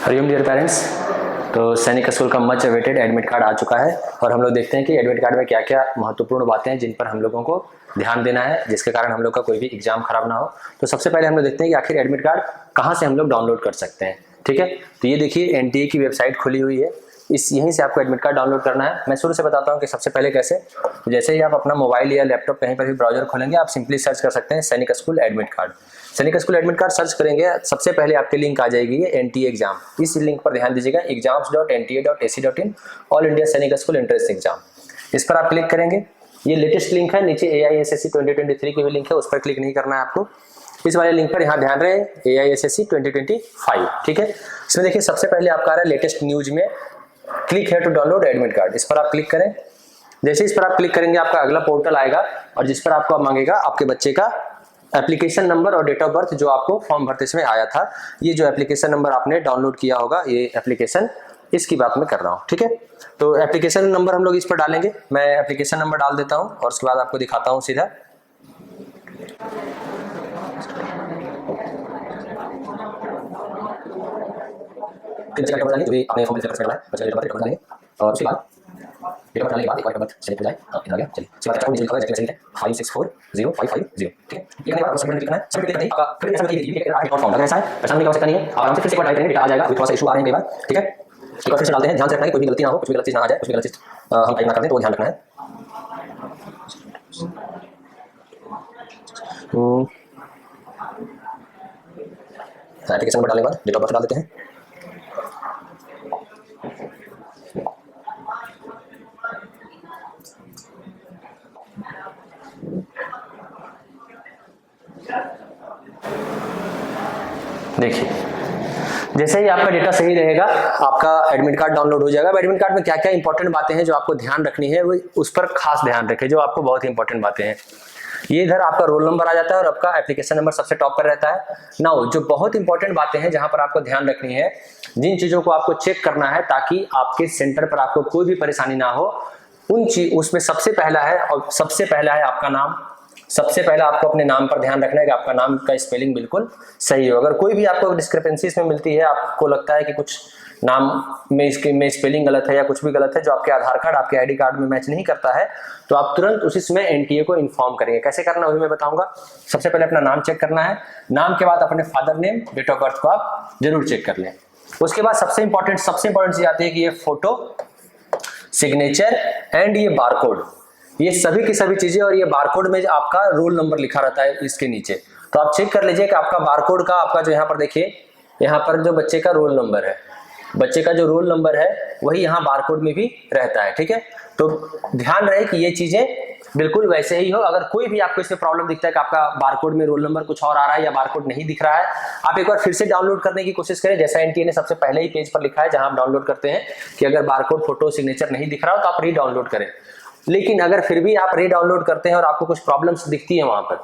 Hariom dear parents. तो सैनिक school का मच अवेटेड एडमिट कार्ड आ चुका है और हम लोग देखते हैं कि एडमिट कार्ड में क्या क्या महत्वपूर्ण बातें हैं जिन पर हम लोगों को ध्यान देना है, जिसके कारण हम लोग का कोई भी एग्जाम खराब ना हो। तो सबसे पहले हम लोग देखते हैं कि आखिर एडमिट कार्ड कहाँ से हम लोग डाउनलोड कर सकते हैं। ठीक है, तो ये देखिए एनटीए की वेबसाइट खुली हुई है, यहीं से आपको एडमिट कार्ड डाउनलोड करना है। मैं शुरू से बताता हूँ कि सबसे पहले कैसे। तो जैसे ही आप अपना मोबाइल या लैपटॉप कहीं पर भी ब्राउजर खोलेंगे, आप सिंपली सर्च कर सकते हैं सैनिक स्कूल एडमिट कार्ड। सैनिक स्कूल एडमिट कार्ड सर्च करेंगे, सबसे पहले आपकी लिंक आ जाएगी ये एनटीए एग्जाम। इस लिंक पर ध्यान दीजिएगा, exams.nta.ac.in ऑल इंडिया सैनिक स्कूल एंट्रेंस एग्जाम। इस पर आप क्लिक करेंगे, ये लेटेस्ट लिंक है। नीचे AISSC 2023 की भी लिंक है, उस पर क्लिक नहीं करना है आपको। इस वाले लिंक पर यहाँ ध्यान रहे AISSC 2025। ठीक है, इसमें देखिए सबसे पहले आपका आ रहा है लेटेस्ट न्यूज में क्लिक है टू डाउनलोड एडमिट कार्ड। इस पर आप क्लिक करें। जैसे इस पर आप क्लिक करेंगे, आपका अगला पोर्टल आएगा और जिस पर आपको मांगेगा आपके बच्चे का एप्लीकेशन नंबर और डेट ऑफ बर्थ, जो आपको फॉर्म भरते समय आया था। ये जो एप्लीकेशन नंबर आपने डाउनलोड किया होगा, ये एप्लीकेशन, इसकी बात मैं कर रहा हूँ। ठीक है, तो एप्लीकेशन नंबर हम लोग इस पर डालेंगे। मैं एप्लीकेशन नंबर डाल देता हूँ और उसके बाद आपको दिखाता हूँ सीधा। और उसके बाद डेट ऑफ बर्थ डालने के बाद एक बार बर्थ सेलेक्ट हो जाए, इधर आ गया। चलिए इसके बाद अच्छा मुझे लिखा है जैसे 56405550। ठीक है, ये करने के बाद सबमिट क्लिक करना है। सबमिट करते ही आपका फिर से ये नॉट फाउंड अगर ऐसा है, परेशानी की आवश्यकता नहीं है। आप आराम से फिर से एक बार टाइप करेंगे, डेटा आ जाएगा। थोड़ा सा इशू आ रहे हैं कई बार। ठीक है, एक बार फिर से डालते हैं। ध्यान से रखना है कोई भी गलती ना हो, कुछ भी गलत चीज ना आ जाए, कुछ भी गलत चीज हम टाइप ना कर दें, तो ध्यान रखना है। एप्लीकेशन नंबर डालने के बाद डेट ऑफ बर्थ डाल देते हैं। देखिए जैसे ही आपका डेटा सही रहेगा, आपका एडमिट कार्ड डाउनलोड हो जाएगा। एडमिट कार्ड में क्या क्या इंपॉर्टेंट बातें हैं जो आपको ध्यान रखनी है, वो उस पर खास ध्यान रखें, जो आपको बहुत इंपॉर्टेंट बातें हैं। ये इधर आपका रोल नंबर आ जाता है और आपका एप्लीकेशन नंबर सबसे टॉप पर रहता है। नाउ जो बहुत इंपॉर्टेंट बातें हैं जहां पर आपको ध्यान रखनी है, जिन चीजों को आपको चेक करना है ताकि आपके सेंटर पर आपको कोई भी परेशानी ना हो, उसमें सबसे पहला है आपका नाम। सबसे पहला आपको अपने नाम पर ध्यान रखना है कि आपका नाम का स्पेलिंग बिल्कुल सही हो। अगर कोई भी आपको डिस्क्रिपेंसीज में मिलती है, आपको लगता है कि कुछ नाम में स्पेलिंग गलत है या कुछ भी गलत है जो आपके आधार कार्ड, आपके आईडी कार्ड में मैच नहीं करता है, तो आप तुरंत उसी समय एनटीए को इन्फॉर्म करेंगे। कैसे करना वही मैं बताऊंगा। सबसे पहले अपना नाम चेक करना है, नाम के बाद अपने father name, date of birth को आप जरूर चेक कर लें। उसके बाद सबसे इंपॉर्टेंट चीज आती है कि ये फोटो, सिग्नेचर एंड ये बारकोड, ये सभी की सभी चीजें। और ये बारकोड में आपका रोल नंबर लिखा रहता है इसके नीचे, तो आप चेक कर लीजिए कि आपका बारकोड का, आपका जो यहाँ पर देखिए, यहाँ पर जो बच्चे का रोल नंबर है, बच्चे का जो रोल नंबर है वही यहाँ बारकोड में भी रहता है। ठीक है, तो ध्यान रहे कि ये चीजें बिल्कुल वैसे ही हो। अगर कोई भी आपको इसमें प्रॉब्लम दिखता है कि आपका बारकोड में रोल नंबर कुछ और आ रहा है या बारकोड नहीं दिख रहा है, आप एक बार फिर से डाउनलोड करने की कोशिश करें। जैसा एनटीए ने सबसे पहले ही पेज पर लिखा है जहां आप डाउनलोड करते हैं कि अगर बारकोड, फोटो, सिग्नेचर नहीं दिख रहा हो तो आप री डाउनलोड करें। लेकिन अगर फिर भी आप री डाउनलोड करते हैं और आपको कुछ प्रॉब्लम्स दिखती है वहां पर,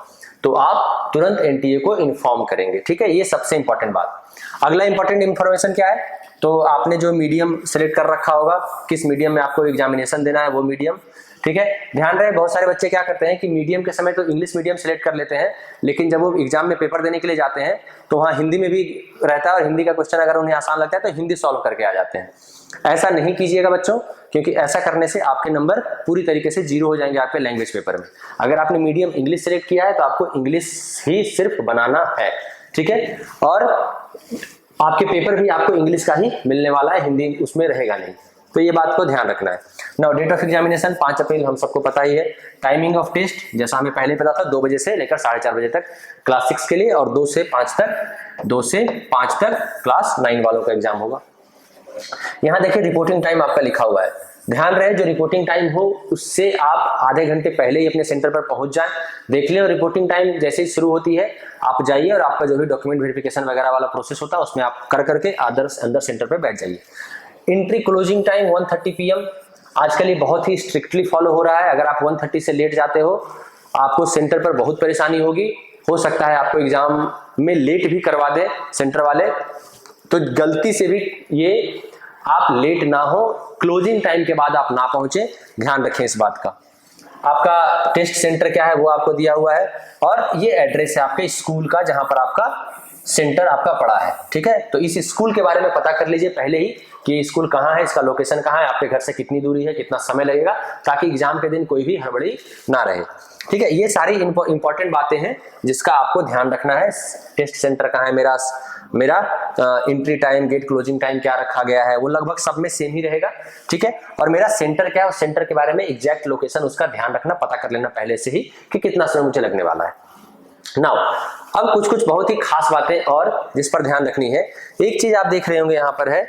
तो आप तुरंत एनटीए को इन्फॉर्म करेंगे। ठीक है, ये सबसे इंपॉर्टेंट बात। अगला इंपॉर्टेंट इंफॉर्मेशन क्या है, तो आपने जो मीडियम सेलेक्ट कर रखा होगा, किस मीडियम में आपको एग्जामिनेशन देना है वो मीडियम। ठीक है, ध्यान रहे बहुत सारे बच्चे क्या करते हैं कि मीडियम के समय तो इंग्लिश मीडियम सेलेक्ट कर लेते हैं, लेकिन जब वो एग्जाम में पेपर देने के लिए जाते हैं तो वहाँ हिंदी में भी रहता है और हिंदी का क्वेश्चन अगर उन्हें आसान लगता है तो हिंदी सॉल्व करके आ जाते हैं। ऐसा नहीं कीजिएगा बच्चों, क्योंकि ऐसा करने से आपके नंबर पूरी तरीके से जीरो हो जाएंगे आपके लैंग्वेज पेपर में। अगर आपने मीडियम इंग्लिश सेलेक्ट किया है तो आपको इंग्लिश ही सिर्फ बनाना है। ठीक है, और आपके पेपर भी आपको इंग्लिश का ही मिलने वाला है, हिंदी उसमें रहेगा नहीं, तो ये बात को ध्यान रखना है। नाउ डेट ऑफ एग्जामिनेशन 5 अप्रैल हम सबको पता ही है। टाइमिंग ऑफ टेस्ट जैसा हमें पहले पता था, 2 बजे से लेकर 4:30 बजे तक क्लास 6 के लिए, और 2 से 5 तक क्लास 9 वालों का एग्जाम होगा। यहाँ देखिए रिपोर्टिंग टाइम आपका लिखा हुआ है। ध्यान रहे जो रिपोर्टिंग टाइम हो उससे आप आधे घंटे पहले ही अपने सेंटर पर पहुंच जाएं। देख लें, रिपोर्टिंग टाइम जैसे ही शुरू होती है आप जाइए और आपका जो भी डॉक्यूमेंट वेरिफिकेशन वगैरह वाला प्रोसेस होता है उसमें आप कर करके अंदर सेंटर पर बैठ जाइए। एंट्री क्लोजिंग टाइम 1:30 PM आजकल ये बहुत ही स्ट्रिक्टली फॉलो हो रहा है। अगर आप 1:30 से लेट जाते हो आपको सेंटर पर बहुत परेशानी होगी, हो सकता है आपको एग्जाम में लेट भी करवा दे सेंटर वाले, तो गलती से भी ये आप लेट ना हो, क्लोजिंग टाइम के बाद आप ना पहुंचे, ध्यान रखें इस बात का। आपका टेस्ट सेंटर क्या है वो आपको दिया हुआ है और ये एड्रेस है आपके स्कूल का जहां पर आपका सेंटर आपका पड़ा है। ठीक है, तो इस स्कूल के बारे में पता कर लीजिए पहले ही कि ये स्कूल कहाँ है, इसका लोकेशन कहाँ है, आपके घर से कितनी दूरी है, कितना समय लगेगा, ताकि एग्जाम के दिन कोई भी हड़बड़ी ना रहे। ठीक है, ये सारी इंपॉर्टेंट बातें हैं जिसका आपको ध्यान रखना है। टेस्ट सेंटर कहाँ है, मेरा entry time, gate closing time क्या रखा गया है, वो लगभग सब में सेम ही रहेगा। ठीक है, और मेरा सेंटर क्या है, उस सेंटर के बारे में एग्जैक्ट लोकेशन उसका ध्यान रखना, पता कर लेना पहले से ही कि कितना समय मुझे लगने वाला है। नाउ अब कुछ बहुत ही खास बातें और जिस पर ध्यान रखनी है। एक चीज आप देख रहे होंगे यहाँ पर है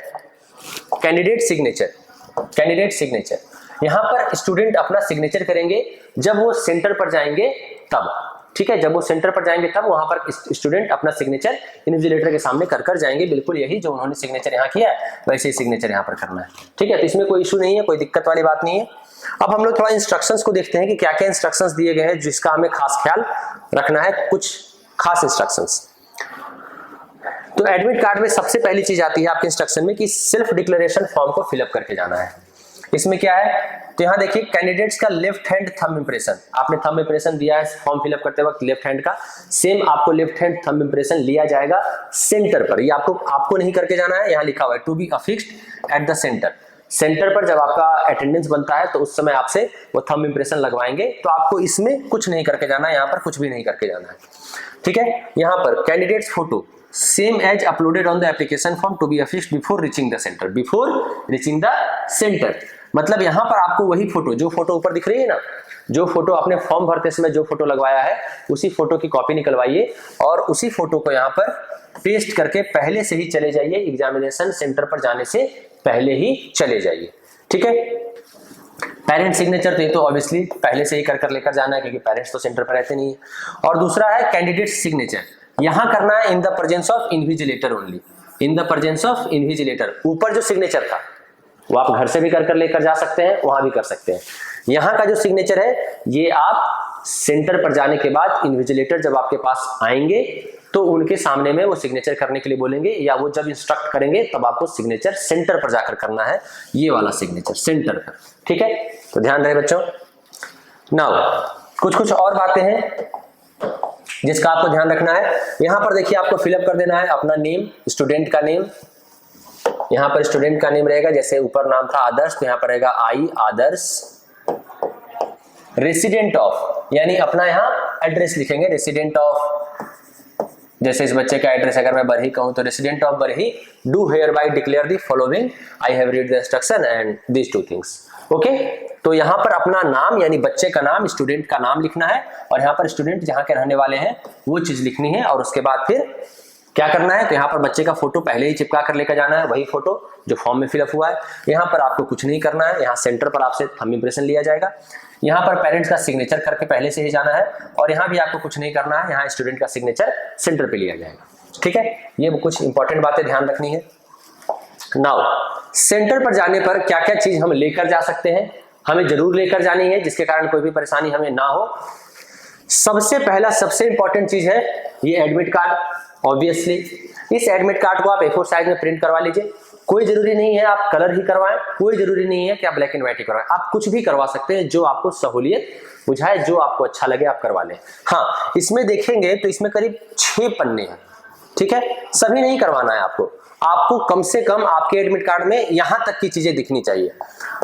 कैंडिडेट सिग्नेचर। कैंडिडेट सिग्नेचर, यहाँ पर स्टूडेंट अपना सिग्नेचर करेंगे जब वो सेंटर पर जाएंगे तब। ठीक है, जब वो सेंटर पर जाएंगे तब वहां पर स्टूडेंट अपना सिग्नेचर इन्विजिलेटर के सामने कर जाएंगे। बिल्कुल यही जो उन्होंने सिग्नेचर यहाँ किया है वैसे ही सिग्नेचर यहाँ पर करना है। ठीक है, तो इसमें कोई इशू नहीं है, कोई दिक्कत वाली बात नहीं है। अब हम लोग थोड़ा इंस्ट्रक्शंस को देखते हैं कि क्या क्या इंस्ट्रक्शंस दिए गए हैं जिसका हमें खास ख्याल रखना है। कुछ खास इंस्ट्रक्शंस, तो एडमिट कार्ड में सबसे पहली चीज आती है आपके इंस्ट्रक्शन में कि सेल्फ डिक्लेरेशन फॉर्म को फिलअप करके जाना है। इसमें क्या है, तो यहाँ देखिए कैंडिडेट्स का लेफ्ट हैंड थंब इंप्रेशन, आपने थंब इंप्रेशन दिया है फॉर्म फिलअप करते वक्त लेफ्ट हैंड का, सेम आपको लेफ्ट हैंड थंब इंप्रेशन लिया जाएगा सेंटर पर। ये आपको नहीं करके जाना है, यहाँ लिखा हुआ है to be affixed at the centre. Centre पर जब आपका अटेंडेंस बनता है तो उस समय आपसे वो थंब इंप्रेशन लगवाएंगे, तो आपको इसमें कुछ नहीं करके जाना है, यहाँ पर कुछ भी नहीं करके जाना है। ठीक है, यहाँ पर candidates photo same as uploaded on the application form to be affixed before reaching the centre. Before reaching the centre मतलब यहाँ पर आपको वही फोटो, जो फोटो ऊपर दिख रही है ना, जो फोटो आपने फॉर्म भरते समय जो फोटो लगवाया है उसी फोटो की कॉपी निकलवाइए और उसी फोटो को यहाँ पर पेस्ट करके पहले से ही चले जाइए, एग्जामिनेशन सेंटर पर जाने से पहले ही चले जाइए। ठीक है, पेरेंट सिग्नेचर तो ये तो ऑब्वियसली पहले से ही कर लेकर जाना है क्योंकि पेरेंट्स तो सेंटर पर रहते नहीं है। और दूसरा है कैंडिडेट सिग्नेचर, यहां करना है in the presence of invigilator only, in the presence of invigilator. ऊपर जो सिग्नेचर था वो आप घर से भी कर लेकर जा सकते हैं, वहां भी कर सकते हैं। यहाँ का जो सिग्नेचर है ये आप सेंटर पर जाने के बाद इन्विजिलेटर जब आपके पास आएंगे तो उनके सामने में वो सिग्नेचर करने के लिए बोलेंगे, या वो जब इंस्ट्रक्ट करेंगे तब आपको सिग्नेचर सेंटर पर जाकर करना है, ये वाला सिग्नेचर सेंटर पर। ठीक है, तो ध्यान रहे बच्चों। नाउ कुछ और बातें हैं जिसका आपको ध्यान रखना है। यहां पर देखिए आपको फिलअप कर देना है अपना नेम, स्टूडेंट का नेम। यहां पर स्टूडेंट का नेम रहेगा, जैसे ऊपर नाम था आदर्श तो यहां पर रहेगा आई आदर्श। रेसिडेंट ऑफ यानी अपना यहां एड्रेस लिखेंगे, रेसिडेंट ऑफ, जैसे इस बच्चे का एड्रेस अगर मैं बरही कहूं तो resident of Barhi, do here bye declare the following, I have read the instruction and these two things. Okay, तो यहाँ पर अपना नाम यानी बच्चे का नाम, स्टूडेंट का नाम लिखना है और यहाँ पर स्टूडेंट जहाँ के रहने वाले हैं वो चीज लिखनी है। और उसके बाद फिर क्या करना है, तो यहाँ पर बच्चे का फोटो पहले ही चिपका कर लेकर जाना है, वही फोटो जो फॉर्म में फिलअप हुआ है। यहाँ पर आपको कुछ नहीं करना है, यहाँ सेंटर पर आपसे थंब इंप्रेशन लिया जाएगा। यहाँ पर पेरेंट्स का सिग्नेचर करके पहले से ही जाना है और यहाँ भी आपको कुछ नहीं करना है, यहाँ स्टूडेंट का सिग्नेचर सेंटर पे लिया जाएगा। ठीक है, ये कुछ इंपॉर्टेंट बातें ध्यान रखनी है। नाउ सेंटर पर जाने पर क्या क्या चीज हम लेकर जा सकते हैं, हमें जरूर लेकर जानी है जिसके कारण कोई भी परेशानी हमें ना हो। सबसे पहला सबसे इंपॉर्टेंट चीज है ये एडमिट कार्ड। ऑब्वियसली इस एडमिट कार्ड को आप A4 साइज में प्रिंट करवा लीजिए। कोई जरूरी नहीं है आप कलर ही करवाएं, कोई जरूरी नहीं है कि आप ब्लैक एंड व्हाइट ही करवाएं, आप कुछ भी करवा सकते हैं जो आपको सहूलियत बुझाए, जो आपको अच्छा लगे आप करवा लें। हाँ, इसमें देखेंगे तो इसमें करीब 6 पन्ने हैं। ठीक है, सभी नहीं करवाना है आपको कम से कम आपके एडमिट कार्ड में यहां तक की चीजें दिखनी चाहिए।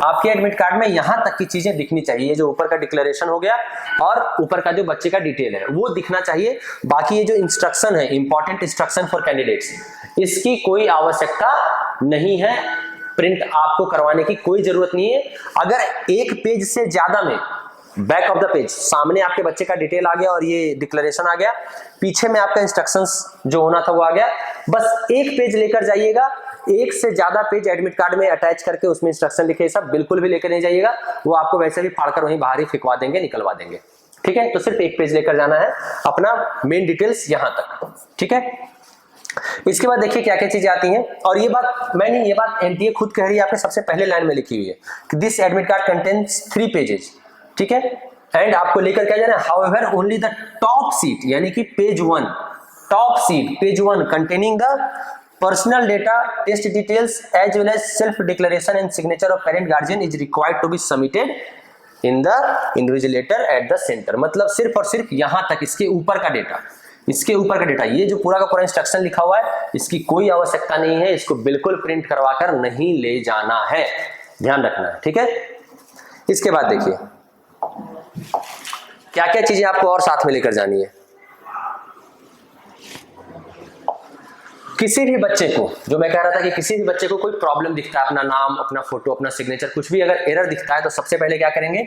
आपके एडमिट कार्ड में यहां तक की चीजें दिखनी चाहिए, जो ऊपर का डिक्लेरेशन हो गया और ऊपर का जो बच्चे का डिटेल है वो दिखना चाहिए। बाकी ये जो इंस्ट्रक्शन है, इंपॉर्टेंट इंस्ट्रक्शन फॉर कैंडिडेट्स, इसकी कोई आवश्यकता नहीं है, प्रिंट आपको करवाने की कोई जरूरत नहीं है। अगर एक पेज से ज्यादा में बैक ऑफ द पेज सामने आपके बच्चे का डिटेल आ गया और ये डिक्लेरेशन आ गया, पीछे में आपका इंस्ट्रक्शंस जो होना था वो आ गया, बस एक पेज लेकर जाइएगा। एक से ज्यादा पेज एडमिट कार्ड में अटैच करके उसमें इंस्ट्रक्शन लिखे सब बिल्कुल भी लेकर नहीं जाइएगा, वो आपको वैसे भी फाड़कर वहीं बाहर ही फिकवा देंगे, निकलवा देंगे। ठीक है, तो सिर्फ एक पेज लेकर जाना है, अपना मेन डिटेल्स यहां तक। ठीक है, इसके बाद देखिए क्या क्या चीजें आती हैं। और ये बात एनटीए खुद कह रही है, आपने सबसे पहले लाइन में लिखी हुई है कि this admit card contains 3 pages. ठीक है, एंड आपको लेकर क्या जाना है, however only the top sheet यानी कि page 1, top sheet page 1 containing the personal data, test details as well as self declaration and signature of parent guardian is required to be submitted in the invigilator at the centre. मतलब सिर्फ और सिर्फ यहां तक, इसके ऊपर का data, इसके ऊपर का डेटा, ये जो पूरा का पूरा इंस्ट्रक्शन लिखा हुआ है इसकी कोई आवश्यकता नहीं है, इसको बिल्कुल प्रिंट करवाकर नहीं ले जाना है, ध्यान रखना है, ठीक है। इसके बाद देखिए क्या क्या चीजें आपको और साथ में लेकर जानी है। किसी भी बच्चे को, जो मैं कह रहा था कि किसी भी बच्चे को कोई प्रॉब्लम दिखता है, अपना नाम, अपना फोटो, अपना सिग्नेचर, कुछ भी अगर एरर दिखता है तो सबसे पहले क्या करेंगे,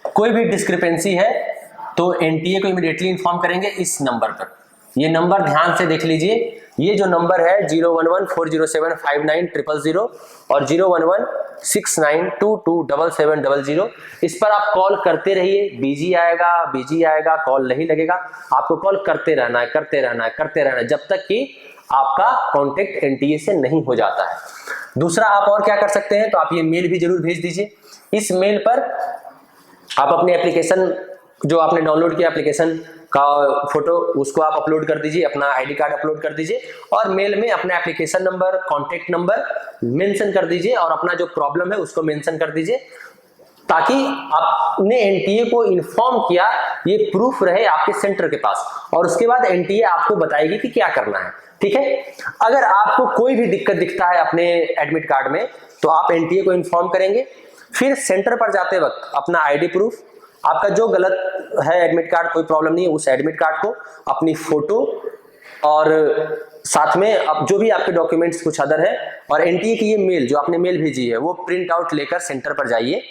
कोई भी डिस्क्रिपेंसी है तो एनटीए को इमीडिएटली इन्फॉर्म करेंगे इस नंबर पर। ये नंबर ध्यान से देख लीजिए, ये जो नंबर है 01140759000 और 01169227700, इस पर आप कॉल करते रहिए। बिजी आएगा, कॉल नहीं लगेगा, आपको कॉल करते रहना है, जब तक कि आपका कॉन्टेक्ट एनटीए से नहीं हो जाता है। दूसरा आप और क्या कर सकते हैं, तो आप ये मेल भी जरूर भेज दीजिए। इस मेल पर आप अपने एप्लीकेशन, जो आपने डाउनलोड किया एप्लीकेशन का फोटो, उसको आप अपलोड कर दीजिए, अपना आईडी कार्ड अपलोड कर दीजिए और मेल में अपना application number, contact number mention कर दीजिए और अपना जो प्रॉब्लम है उसको मेंशन कर दीजिए, ताकि आपने एनटीए को इन्फॉर्म किया, ये प्रूफ रहे आपके सेंटर के पास। और उसके बाद एनटीए आपको बताएगी कि क्या करना है, ठीक है। अगर आपको कोई भी दिक्कत दिखता है अपने एडमिट कार्ड में तो आप एनटीए को इन्फॉर्म करेंगे। फिर सेंटर पर जाते वक्त अपना आईडी प्रूफ, आपका जो गलत है एडमिट कार्ड, कोई प्रॉब्लम नहीं है, उस एडमिट कार्ड को, अपनी फोटो और साथ में अब जो भी आपके डॉक्यूमेंट्स कुछ अदर है, और एनटीए की ये मेल जो आपने मेल भेजी है वो प्रिंट आउट लेकर सेंटर पर जाइए।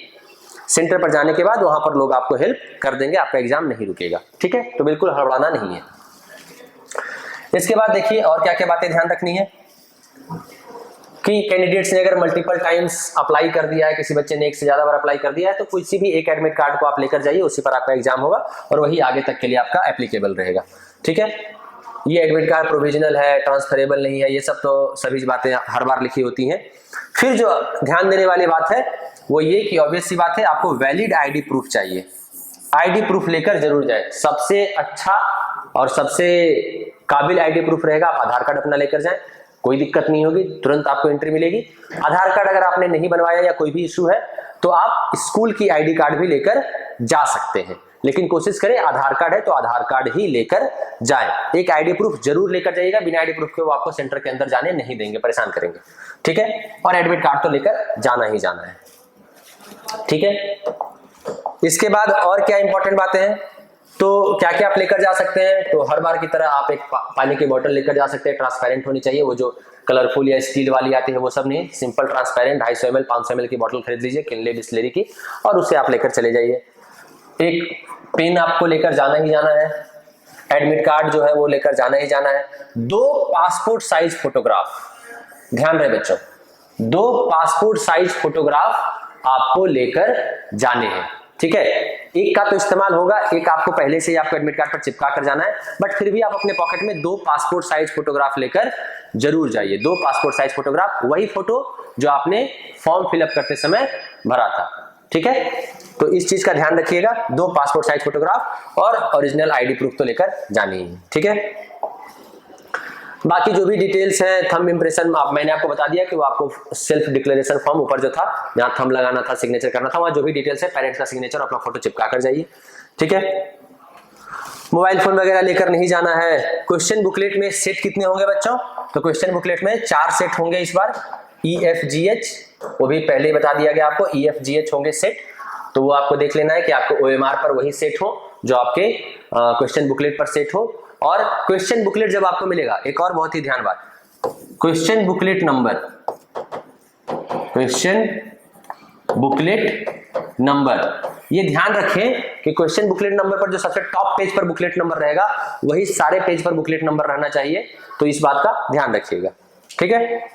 सेंटर पर जाने के बाद वहां पर लोग आपको हेल्प कर देंगे, आपका एग्जाम नहीं रुकेगा, ठीक है। तो बिल्कुल हड़बड़ाना नहीं है। इसके बाद देखिए और क्या क्या बातें ध्यान रखनी है कि कैंडिडेट्स ने अगर मल्टीपल टाइम्स अप्लाई कर दिया है, किसी बच्चे ने एक से ज्यादा बार अप्लाई कर दिया है, तो किसी भी एक एडमिट कार्ड को आप लेकर जाइए, उसी पर आपका एग्जाम होगा और वही आगे तक के लिए आपका एप्लीकेबल रहेगा, ठीक है। ये एडमिट कार्ड प्रोविजनल है, ट्रांसफरेबल नहीं है, ये सब तो सभी बातें हर बार लिखी होती हैं। फिर जो ध्यान देने वाली बात है वो ये कि ऑब्वियस सी बात है, आपको वैलिड आईडी प्रूफ चाहिए। आईडी प्रूफ लेकर जरूर जाए। सबसे अच्छा और सबसे काबिल आईडी प्रूफ रहेगा, आप आधार कार्ड अपना लेकर जाएं, कोई दिक्कत नहीं होगी, तुरंत आपको एंट्री मिलेगी। आधार कार्ड अगर आपने नहीं बनवाया या कोई भी इशू है तो आप स्कूल की आईडी कार्ड भी लेकर जा सकते हैं, लेकिन कोशिश करें आधार कार्ड है तो आधार कार्ड ही लेकर जाएं। एक आईडी प्रूफ जरूर लेकर जाइएगा, बिना आईडी प्रूफ के वो आपको सेंटर के अंदर जाने नहीं देंगे, परेशान करेंगे, ठीक है। और एडमिट कार्ड तो लेकर जाना ही जाना है, ठीक है। इसके बाद और क्या इंपॉर्टेंट बातें हैं, तो क्या क्या आप लेकर जा सकते हैं, तो हर बार की तरह आप एक पानी की बोतल लेकर जा सकते हैं, ट्रांसपेरेंट होनी चाहिए, वो जो कलरफुल या स्टील वाली आती है वो सब नहीं, सिंपल ट्रांसपेरेंट 250 ml 500 ml की बोतल खरीद लीजिए किनले बिस्लेरी की, और उसे आप लेकर चले जाइए। एक पेन आपको लेकर जाना ही जाना है, एडमिट कार्ड जो है वो लेकर जाना ही जाना है। 2 पासपोर्ट साइज फोटोग्राफ, ध्यान रहे बच्चों, 2 पासपोर्ट साइज फोटोग्राफ आपको लेकर जाने हैं, ठीक है। एक का तो इस्तेमाल होगा, एक आपको पहले से ही आपको एडमिट कार्ड पर चिपका कर जाना है, बट फिर भी आप अपने पॉकेट में 2 पासपोर्ट साइज फोटोग्राफ लेकर जरूर जाइए। 2 पासपोर्ट साइज फोटोग्राफ, वही फोटो जो आपने फॉर्म फिलअप करते समय भरा था, ठीक है। तो इस चीज का ध्यान रखिएगा, 2 पासपोर्ट साइज फोटोग्राफ और ओरिजिनल आईडी प्रूफ तो लेकर जानी है, ठीक है। बाकी जो भी डिटेल्स है, थंब इंप्रेशन मैंने आपको बता दिया कि वो आपको सेल्फ डिक्लेरेशन फॉर्म ऊपर जो था जहां थंब लगाना था, सिग्नेचर करना था, वहां जो भी डिटेल्स है पेरेंट्स का सिग्नेचर, अपना फोटो चिपका कर जाइए, ठीक है। मोबाइल फोन वगैरह लेकर नहीं जाना है। क्वेश्चन बुकलेट में सेट कितने होंगे बच्चों, तो क्वेश्चन बुकलेट में 4 सेट होंगे इस बार। EFGH वो भी पहले ही बता दिया गया आपको, EFGH होंगे सेट, तो वो आपको देख लेना है कि आपको OMR पर वही सेट हो जो आपके क्वेश्चन बुकलेट पर सेट हो। और क्वेश्चन बुकलेट जब आपको मिलेगा, एक और बहुत ही ध्यान बात, question booklet number, question booklet number, ये ध्यान रखें कि क्वेश्चन बुकलेट नंबर पर जो सबसे टॉप पेज पर बुकलेट नंबर रहेगा वही सारे पेज पर बुकलेट नंबर रहना चाहिए, तो इस बात का ध्यान रखिएगा, ठीक है।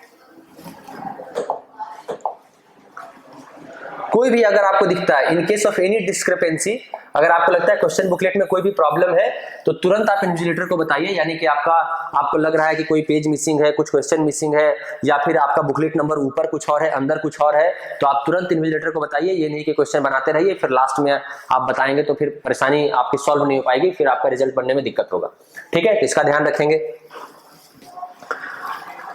कोई भी अगर आपको दिखता है, in case of any discrepancy, अगर आपको लगता है क्वेश्चन बुकलेट में कोई भी प्रॉब्लम है तो तुरंत आप इन्विजिलेटर को बताइए, यानी कि आपको लग रहा है कि कोई पेज मिसिंग है, कुछ क्वेश्चन मिसिंग है, या फिर आपका बुकलेट नंबर ऊपर कुछ और है अंदर कुछ और है, तो आप तुरंत इन्विजिलेटर को बताइए। ये नहीं कि क्वेश्चन बनाते रहिए फिर लास्ट में आप बताएंगे तो फिर परेशानी आपकी सॉल्व नहीं हो पाएगी, फिर आपका रिजल्ट बनने में दिक्कत होगा, ठीक है। तो इसका ध्यान रखेंगे।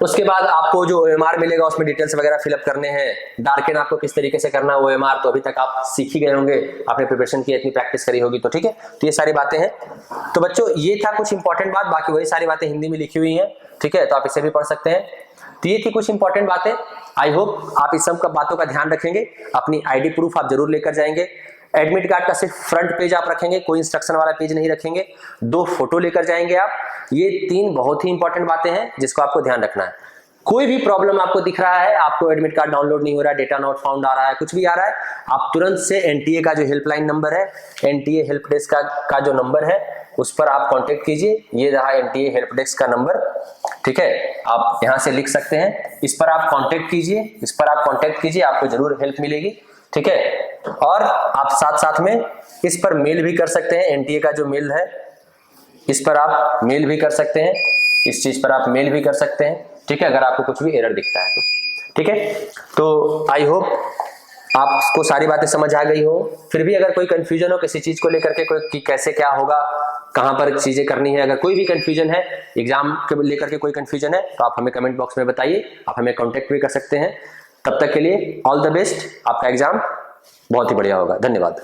उसके बाद आपको जो OMR मिलेगा उसमें डिटेल्स वगैरह फिलअप करने हैं। डार्कन आपको किस तरीके से करना है OMR तो अभी तक आप सीख ही गए होंगे, आपने प्रिपरेशन की, इतनी प्रैक्टिस करी होगी, तो ठीक है। तो ये सारी बातें हैं। तो बच्चों ये था कुछ इंपॉर्टेंट बात, बाकी वही सारी बातें हिंदी में लिखी हुई हैं, ठीक है, तो आप इसे भी पढ़ सकते हैं। तो ये थी कुछ इंपॉर्टेंट बातें। आई होप आप इस सब बातों का ध्यान रखेंगे। अपनी ID प्रूफ आप जरूर लेकर जाएंगे। एडमिट कार्ड का सिर्फ फ्रंट पेज आप रखेंगे, कोई इंस्ट्रक्शन वाला पेज नहीं रखेंगे। 2 फोटो लेकर जाएंगे आप। ये 3 बहुत ही इंपॉर्टेंट बातें हैं जिसको आपको ध्यान रखना है। कोई भी प्रॉब्लम आपको दिख रहा है, आपको एडमिट कार्ड डाउनलोड नहीं हो रहा है, डेटा नॉट फाउंड आ रहा है, कुछ भी आ रहा है, आप तुरंत से NTA का जो हेल्पलाइन नंबर है, NTA हेल्प डेस्क का जो नंबर है उस पर आप कांटेक्ट कीजिए। ये रहा NTA हेल्प डेस्क का नंबर, ठीक है, आप यहां से लिख सकते हैं। इस पर आप कांटेक्ट कीजिए, इस पर आप कांटेक्ट कीजिए, आपको जरूर हेल्प मिलेगी, ठीक है। और आप साथ साथ में इस पर मेल भी कर सकते हैं। NTA का जो मेल है इस पर आप मेल भी कर सकते हैं, इस चीज पर आप मेल भी कर सकते हैं, ठीक है, अगर आपको कुछ भी एरर दिखता है तो, ठीक है। तो आई होप आपको सारी बातें समझ आ गई हो। फिर भी अगर कोई कंफ्यूजन हो किसी चीज को लेकर के, कोई कि कैसे क्या होगा, कहां पर चीजें करनी है, अगर कोई भी कंफ्यूजन है, एग्जाम के लेकर के कोई कंफ्यूजन है तो आप हमें कमेंट बॉक्स में बताइए, आप हमें कांटेक्ट भी कर सकते हैं। तब तक के लिए ऑल द बेस्ट, आपका एग्जाम बहुत ही बढ़िया होगा। धन्यवाद।